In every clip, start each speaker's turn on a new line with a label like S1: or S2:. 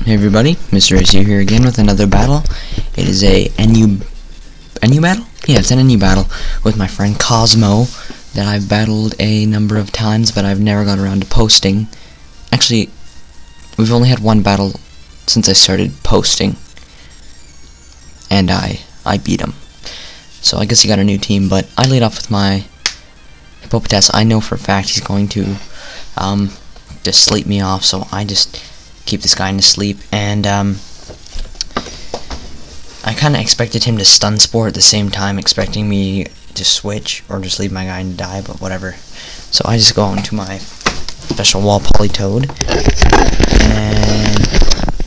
S1: Hey everybody, Mr. Acer here again with another battle. It is a NU battle? Yeah, it's an NU battle with my friend CoZmo that I've battled a number of times, but I've never got around to posting. Actually, we've only had one battle since I started posting, and I beat him. So I guess he got a new team, but I laid off with my Hippopotas. I know for a fact he's going to just sleep me off, so I just keep this guy in his sleep, and I kind of expected him to stun spore at the same time, expecting me to switch or just leave my guy and die, but whatever. So I just go into my special wall Polytoad, and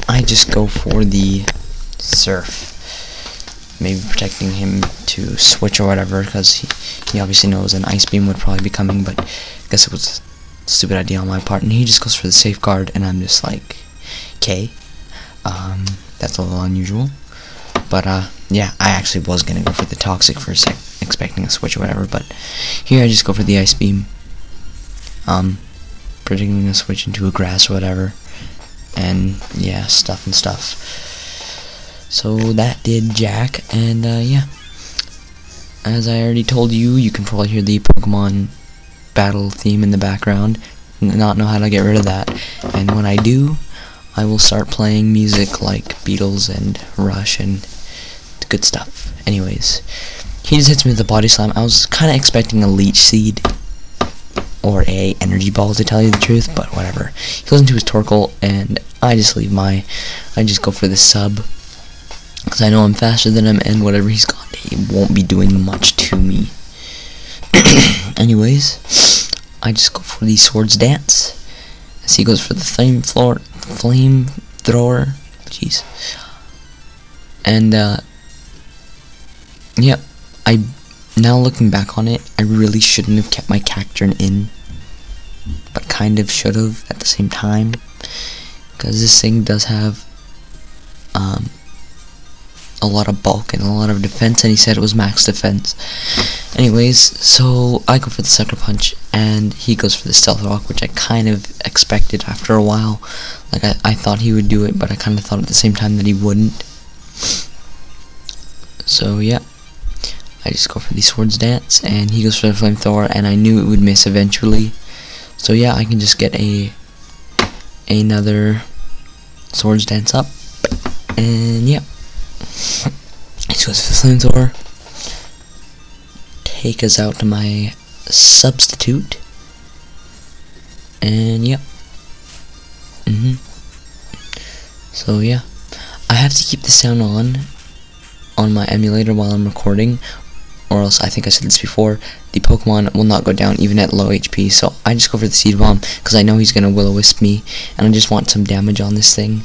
S1: I just go for the surf, maybe protecting him to switch or whatever, because he obviously knows an ice beam would probably be coming, but I guess it was a stupid idea on my part, and he just goes for the safeguard, and I'm just like, okay, that's a little unusual, but yeah, I actually was gonna go for the toxic for a sec, expecting a switch or whatever, but here I just go for the ice beam, predicting a switch into a grass or whatever, and yeah, stuff. So that did jack, and yeah, as I already told you, you can probably hear the Pokemon battle theme in the background, not know how to get rid of that, and when I do, I will start playing music like Beatles and Rush and good stuff. Anyways, he just hits me with a body slam. I was kind of expecting a leech seed or a energy ball, to tell you the truth, but whatever. He goes into his Torkoal, and I just go for the sub, because I know I'm faster than him, and whatever he's got, he won't be doing much to me. Anyways, I just go for the Swords Dance, as he goes for the flamethrower, jeez, and yeah, now looking back on it, I really shouldn't have kept my Cacturne in, but kind of should have at the same time, because this thing does have a lot of bulk and a lot of defense, and he said it was max defense. Anyways, so I go for the Sucker Punch, and he goes for the Stealth Rock, which I kind of expected after a while. Like, I thought he would do it, but I kind of thought at the same time that he wouldn't. So yeah, I just go for the Swords Dance, and he goes for the Flamethrower, and I knew it would miss eventually. So yeah, I can just get another Swords Dance up, and yeah. He goes for the Flamethrower, take us out to my substitute, and yep. So yeah, I have to keep the sound on my emulator while I'm recording, or else, I think I said this before, the Pokemon will not go down even at low HP. So I just go for the Seed Bomb, because I know he's gonna Will-O-Wisp me, and I just want some damage on this thing,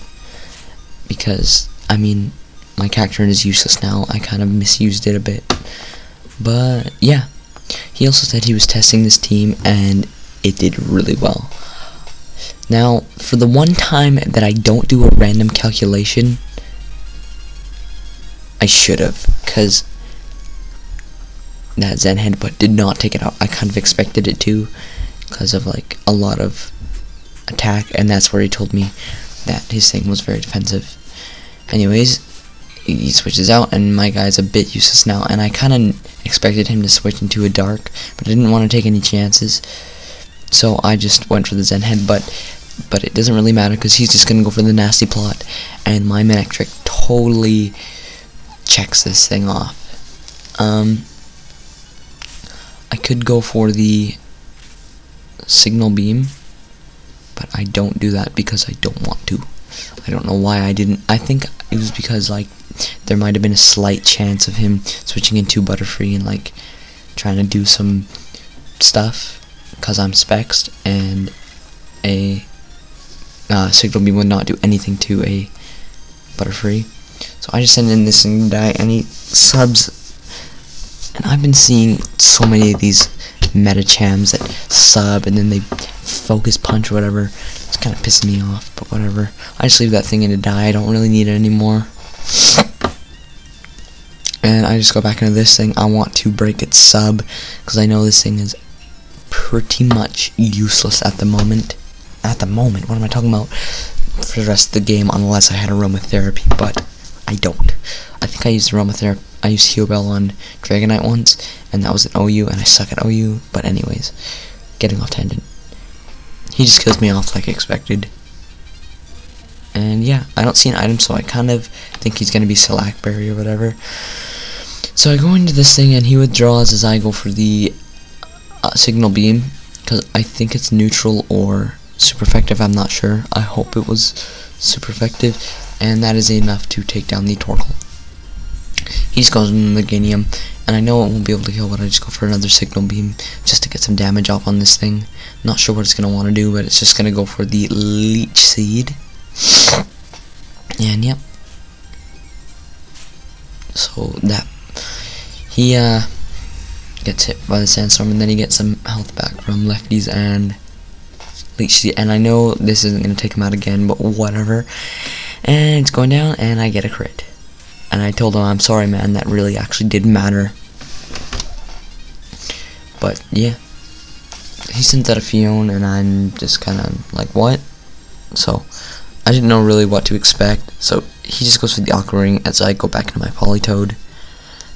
S1: because I mean, my Cacturne is useless now. I kind of misused it a bit, but yeah. He also said he was testing this team, and it did really well. Now, for the one time that I don't do a random calculation, I should have, because that Zen Headbutt did not take it out. I kind of expected it to, because of like a lot of attack, and that's where he told me that his thing was very defensive. Anyways, he switches out, and my guy's a bit useless now, and I kind of expected him to switch into a dark, but I didn't want to take any chances, so I just went for the Zen Headbutt, but it doesn't really matter, because he's just going to go for the Nasty Plot, and my Manectric totally checks this thing off. I could go for the Signal Beam, but I don't do that because I don't want to. I don't know why I didn't. I think it was because, like, there might have been a slight chance of him switching into Butterfree and, like, trying to do some stuff, because I'm Spexed, and a Signal Beam would not do anything to a Butterfree. So I just send in this thing to die, and he subs. And I've been seeing so many of these Metachams that sub, and then they Focus Punch or whatever. It's kind of pissing me off, but whatever. I just leave that thing in to die. I don't really need it anymore. And I just go back into this thing. I want to break its sub, because I know this thing is pretty much useless at the moment. What am I talking about? for the rest of the game unless I had aromatherapy, but I don't. I think I used aromatherapy. I used Heal Bell on Dragonite once, and that was an OU, and I suck at OU. But anyways, getting off tangent. He just kills me off like expected. And yeah, I don't see an item, so I kind of think he's gonna be Slackberry or whatever. So I go into this thing, and he withdraws as I go for the Signal Beam, because I think it's neutral or super effective. I'm not sure. I hope it was super effective, and that is enough to take down the Torkoal. He just goes in the Meganium, and I know it won't be able to kill, but I just go for another Signal Beam just to get some damage off on this thing. Not sure what it's gonna want to do, but it's just gonna go for the Leech Seed. And yep. So that he gets hit by the Sandstorm, and then he gets some health back from Lefties and Leech Seed. And I know this isn't gonna take him out again, but whatever. And it's going down, and I get a crit. And I told him, I'm sorry, man, that really actually did matter. But yeah, he sent out a Fion, and I'm just kind of like, what? So I didn't know really what to expect. So he just goes for the Aqua Ring as I go back into my Politoed,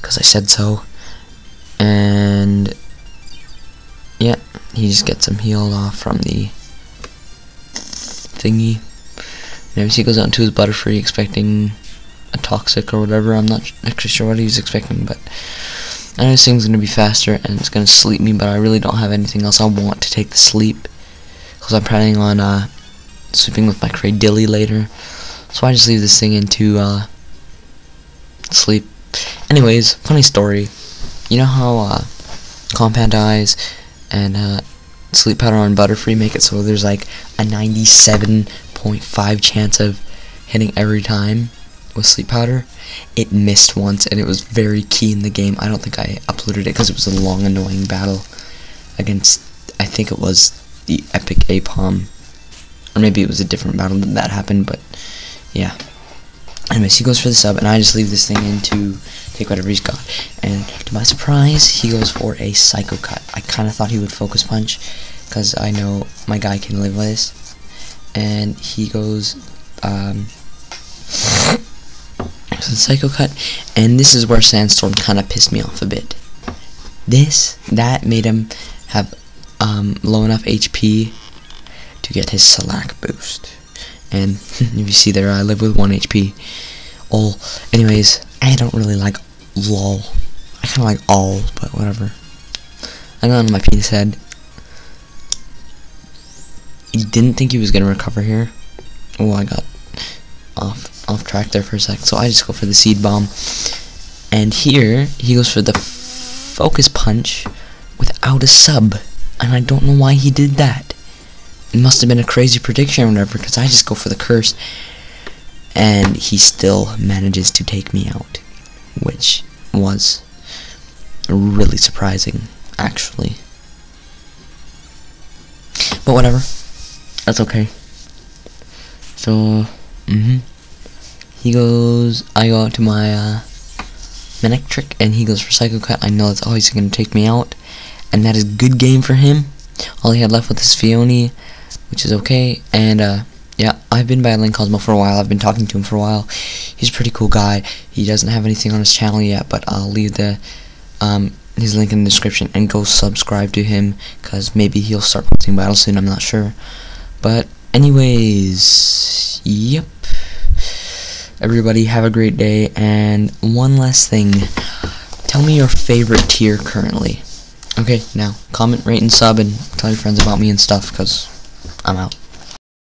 S1: because I said so. And yeah, he just gets him healed off from the thingy. And he goes out into his Butterfree expecting a Toxic or whatever. I'm not actually sure what he was expecting, but I know this thing's gonna be faster and it's gonna sleep me, but I really don't have anything else. I want to take the sleep because I'm planning on sleeping with my Cradilly later, so I just leave this thing into sleep. Anyways, funny story. You know how Compound Eyes and Sleep Powder on Butterfree make it so there's like a 97.5 chance of hitting every time with Sleep Powder? It missed once, and it was very key in the game. I don't think I uploaded it because it was a long, annoying battle against, I think it was the Epic Apom, or maybe it was a different battle that happened, but yeah. Anyways, he goes for the sub, and I just leave this thing in to take whatever he's got. And to my surprise, he goes for a Psycho Cut. I kind of thought he would Focus Punch, because I know my guy can live with this. And he goes so the Psycho Cut, and this is where Sandstorm kind of pissed me off a bit. That made him have low enough HP to get his Slack boost. And if you see there, I live with 1 HP. Oh, anyways, I don't really like LOL. I kind of like all, but whatever. I got on my penis head. He didn't think he was gonna recover here. Oh, I got off track there for a sec. So I just go for the Seed Bomb, and here he goes for the Focus Punch without a sub, and I don't know why he did that. It must have been a crazy prediction or whatever, because I just go for the Curse, and he still manages to take me out, which was really surprising, actually. But whatever, that's okay. So, he goes, I go out to my Manectric, and he goes for Psycho Cut. I know that's always going to take me out, and that is good game for him. All he had left with is Fione, which is okay. And yeah, I've been battling CoZmo for a while. I've been talking to him for a while. He's a pretty cool guy. He doesn't have anything on his channel yet, but I'll leave the his link in the description, and go subscribe to him, because maybe he'll start posting battles soon. I'm not sure. But anyways, yep. Everybody have a great day. And one last thing, tell me your favorite tier currently. Okay, now comment, rate, and sub, and tell your friends about me and stuff, because I'm out.